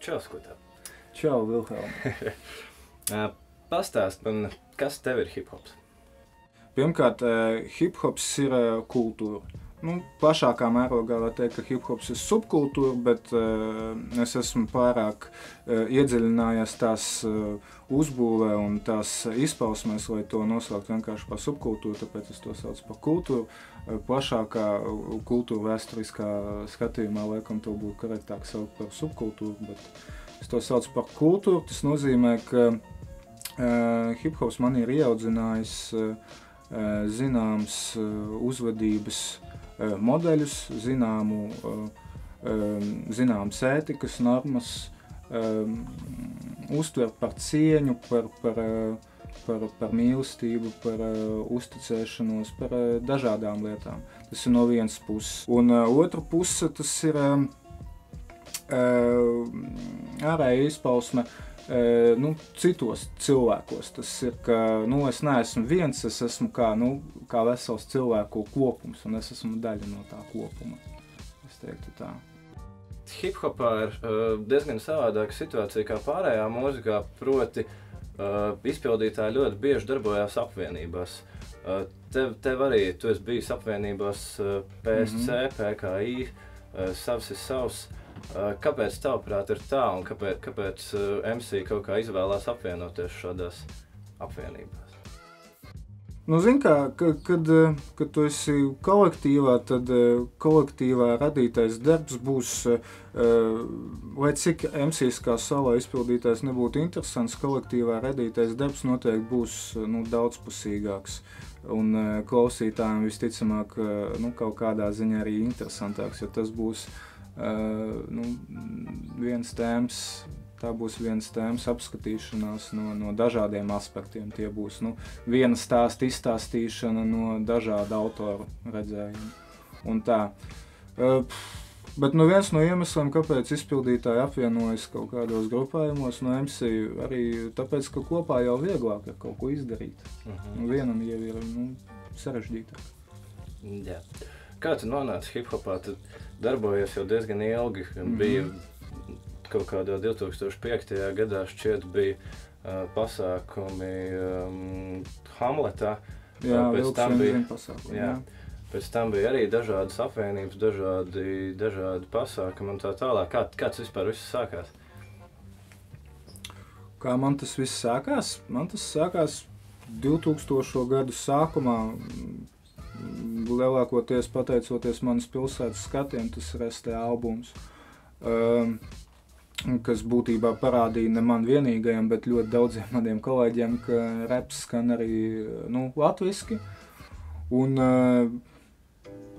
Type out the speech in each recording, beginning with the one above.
Čau, Skutā. Čau, Vilhelm. Pastāst man, kas tev ir hip-hops? Pirmkārt, hip-hops ir kultūra. Plašākā mērogā var teikt, ka hip-hops ir subkultūra, bet es esmu pārāk iedziļinājies tās uzbūvē un tās izpausmēs, lai to nosaukt vienkārši par subkultūru, tāpēc es to saucu par kultūru. Plašākā kultūra vēsturiskā skatījumā laikam to būtu korektāk saukt par subkultūru, bet es to saucu par kultūru. Tas nozīmē, ka hip-hops man ir ieaudzinājis zināms uzvedības modeļus, zināmas ētikas normas, uztver par cieņu, par mīlestību, par uzticēšanos, par dažādām lietām. Tas ir no vienas puses. Un otra puse, tas ir ārēja izpausme citos cilvēkos. Tas ir, ka es neesmu viens, es esmu kā vesels cilvēku kopums, un es esmu daļa no tā kopuma. Es teiktu tā. Hip-hopā ir diezgan savādāka situācija kā pārējā mūzikā, proti izpildītāji ļoti bieži darbojās apvienībās. Tev arī, tu esi bijis apvienībās PSC, PKI, savs ir savs. Kāpēc tavuprāt ir tā un kāpēc MC kaut kā izvēlās apvienoties šādās apvienībās? Zini kā, kad tu esi kolektīvā, tad kolektīvā radītais darbs būs, lai cik MCs kā solo izpildītājs nebūtu interesants, kolektīvā radītais darbs noteikti būs daudzpusīgāks. Un klausītājiem visticamāk kaut kādā ziņā arī interesantāks, jo tas būs tā būs viens tēmas apskatīšanās no dažādiem aspektiem. Tie būs viena stāsta izstāstīšana no dažādu autoru redzējumu. Un tā. Bet viens no iemesliem, kāpēc izpildītāji apvienojas kaut kādos grupējumos no MC, arī tāpēc, ka kopā jau vieglāk ir kaut ko izdarīt. Vienam jau ir sarežģītāk. Jā. Kā tu nonāci hip-hopā? Tu darbojies jau diezgan ilgi. Bija kaut kādā 2005. Gadā šķiet bija pasākumi Hamletā. Jā, pasākumi. Jā. Pēc tam bija arī dažādas apvienības, dažādi pasākumi un tā tālāk. Kā tas vispār viss sākās? Kā man tas viss sākās? Man tas sākās 2000. Gadu sākumā. Lielākoties pateicoties manas pilsētas skatiem, tas ir ST albums, kas būtībā parādīja ne man vienīgajam, bet ļoti daudziem maniem kolēģiem, ka reps skan arī latviski. Un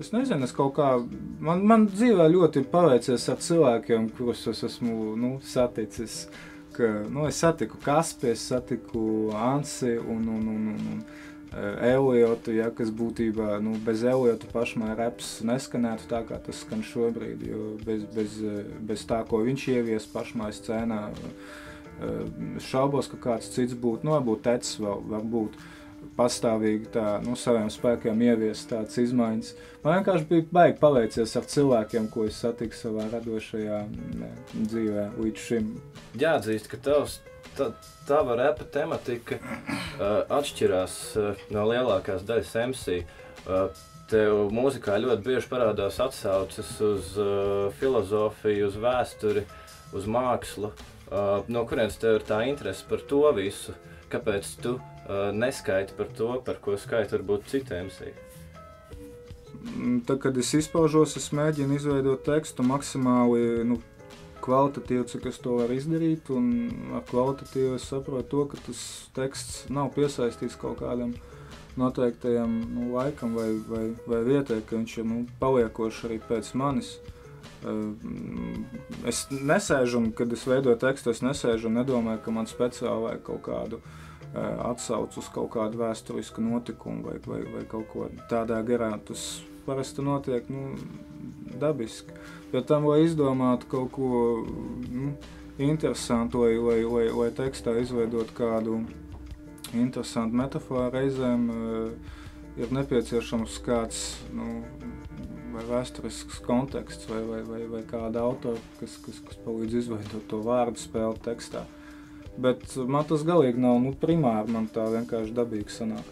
es nezinu, es kaut kā, man dzīvē ļoti paveicies ar cilvēkiem, kurus es esmu saticis. Es satiku Kaspi, es satiku Ansi un Eliotu, kas būtībā, bez Eliota pašmai reps neskanētu tā, kā tas skan šobrīd, jo bez tā, ko viņš ievies pašmai scēnā, šaubos, ka kāds cits būtu, varbūt Tecis varbūt pastāvīgi tā, saviem spēkiem ievies tāds izmaiņas. Man vienkārši bija baigi paveicies ar cilvēkiem, ko es satiku savā radošajā dzīvē līdz šim. Jāatzīst, ka tava repa tematika atšķirās no lielākās daļas MC. Tev mūzikā ļoti bieži parādās atsauces uz filozofiju, uz vēsturi, uz mākslu. No kurienes tev ir tā interese par to visu? Kāpēc tu neskaiti par to, par ko skaita varbūt citi MC? Tad, kad es izpaužos, es mēģinu izveidot tekstu maksimāli kvalitatīvi, cik es to varu izdarīt, un ar kvalitatīvu es saprotu to, ka tas teksts nav piesaistīts kaut kādam noteiktajam laikam vai vietai, ka viņš ir paliekoši arī pēc manis. Es nesēžu, un kad es veidoju tekstu, es nesēžu un nedomāju, ka man speciāli vajag kaut kādu atsaucu uz kaut kādu vēsturisku notikumu vai kaut ko tādā garā. Tas parasti notiek dabiski. Bet tam, lai izdomātu kaut ko interesantu, lai tekstā izveidot kādu interesantu metaforu, reizēm ir nepieciešams kāds vai vēsturisks konteksts, vai kāda autora, kas palīdz izveidot to vārdu spēli tekstā. Bet man tas galīgi nav, primāri, man tā vienkārši dabīgi sanāk.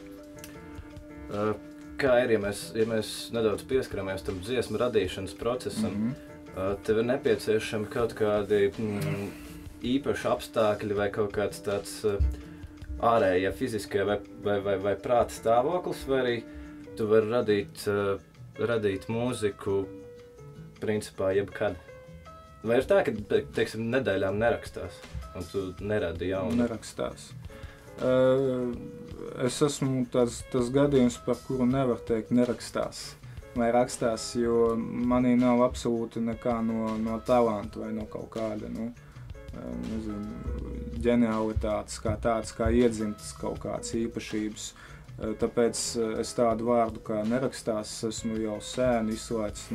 Kā ir, ja mēs nedaudz pieskaramies tam dziesmu radīšanas procesam, tev ir nepieciešami kaut kādi īpaši apstākļi vai kaut kāds tāds ārējie fiziskie vai prāta stāvoklis, vai arī tu vari radīt mūziku principā jebkad? Vai ir tā, ka, teiksim, nedēļām nerakstās un tu neradi jaunu? Nerakstās. Es esmu tas gadījums, par kuru nevar teikt nerakstās. Vai rakstās, jo manī nav absolūti nekā no talanta vai no kaut kāda, ģenialitātes, kā tāds, kā iedzimtas kaut kādas īpašības. Tāpēc es tādu vārdu kā nerakstās esmu jau sen izslēdis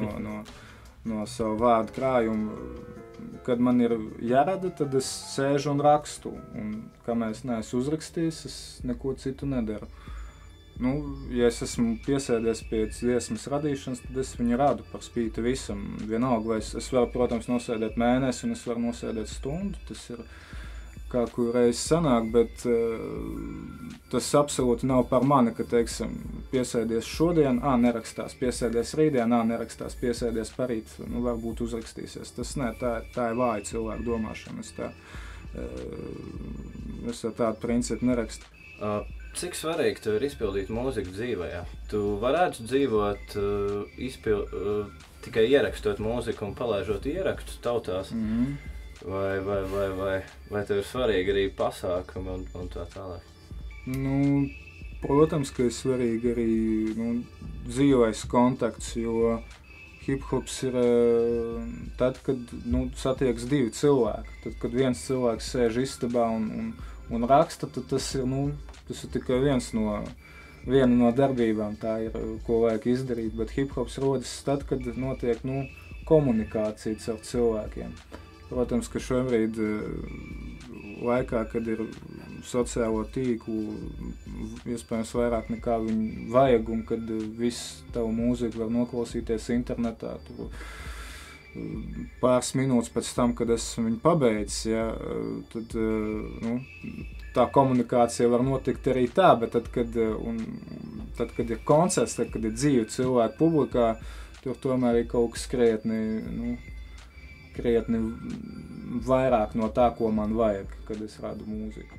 no savu vārdu krājumu. Kad man ir jārada, tad es sēžu un rakstu, un kamēr es neesmu uzrakstījis, es neko citu nedaru. Ja es esmu piesēdies pie dziesmas radīšanas, tad es viņu radu par spīti visam. Vienalga, vai es varu, protams, nosēdēt mēnesi un es varu nosēdēt stundu, tas ir kā kur reiz sanāk, bet tas absolūti nav par mani, ka, teiksim, piesēdies šodien, nerakstās, piesēdies rītdien, nerakstās, piesēdies parīt, varbūt uzrakstīsies. Tas ne, tā ir vāja cilvēku domāšana, es ar tādu principu nerakstu. Cik svarīgi tev ir izpildīt mūziku dzīvē? Tu varētu dzīvot tikai ierakstot mūziku un palaižot ierakstus tautās? Vai tev ir svarīgi arī pasākumi un tā tālāk? Protams, ka ir svarīgi arī dzīvais kontakts, jo hip-hops ir tad, kad satieks divi cilvēki. Tad, kad viens cilvēks sēž istabā un raksta, tad tas ir tikai viena no darbībām, tā ir, ko vajag izdarīt, bet hip-hops rodas tad, kad notiek komunikācija ar cilvēkiem. Protams, ka šobrīd laikā, kad ir sociālo tīklu iespējams vairāk nekā viņi vajag, un kad visu tavu mūziku var noklausīties internetā, pāris minūtes pēc tam, kad esmu viņu pabeidzis, tad tā komunikācija var notikt arī tā, bet tad, kad ir koncerts, tad, kad ir dzīve cilvēku publikā, tur tomēr ir kaut kas krietni vairāk no tā, ko man vajag, kad es radu mūziku.